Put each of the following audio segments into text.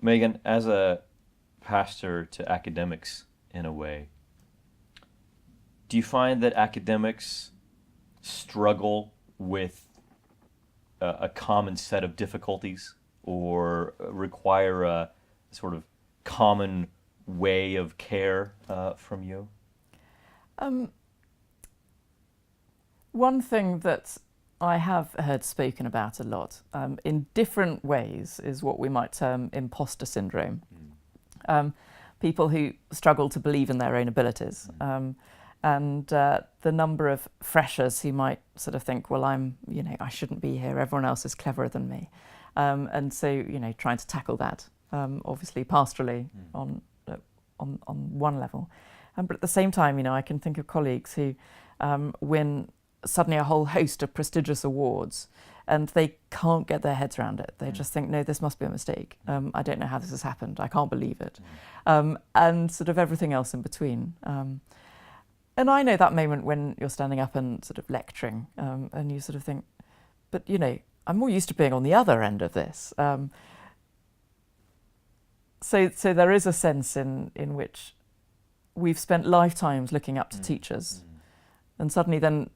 Megan, as a pastor to academics in a way, do you find that academics struggle with a common set of difficulties or require a sort of common way of care from you? One thing that I have heard spoken about a lot in different ways is what we might term imposter syndrome. People who struggle to believe in their own abilities. And the number of freshers who might sort of think, well, I shouldn't be here, everyone else is cleverer than me. And so, trying to tackle that, obviously pastorally on one level. But at the same time, I can think of colleagues who win suddenly a whole host of prestigious awards and they can't get their heads around it. They just think, no, this must be a mistake. I don't know how this has happened. I can't believe it. And sort of everything else in between. And I know that moment when you're standing up and sort of lecturing and you sort of think, but, I'm more used to being on the other end of this. So there is a sense in which we've spent lifetimes looking up to teachers and suddenly then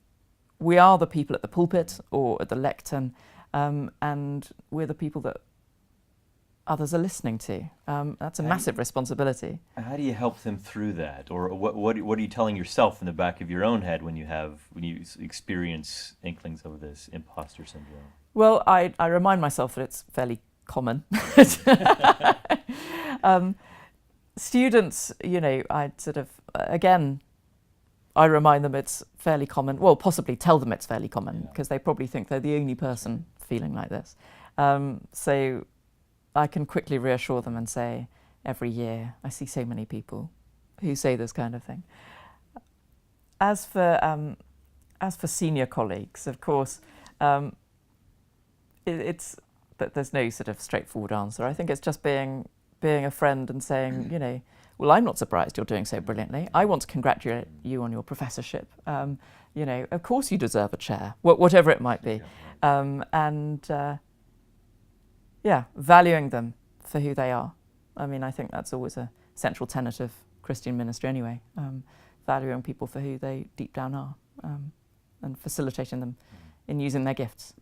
we are the people at the pulpit or at the lectern and we're the people that others are listening to. That's a massive responsibility. How do you help them through that? Or what are you telling yourself in the back of your own head when you experience inklings of this imposter syndrome? Well, I remind myself that it's fairly common. Students, I sort of, again, I remind them it's fairly common, well, possibly tell them it's fairly common because they probably think they're the only person feeling like this. So I can quickly reassure them and say, every year I see so many people who say this kind of thing. As for senior colleagues, of course, it's that there's no sort of straightforward answer. I think it's just being a friend and saying, well, I'm not surprised you're doing so brilliantly. I want to congratulate you on your professorship. Of course you deserve a chair, whatever it might be. Valuing them for who they are. I mean, I think that's always a central tenet of Christian ministry anyway, valuing people for who they deep down are and facilitating them in using their gifts.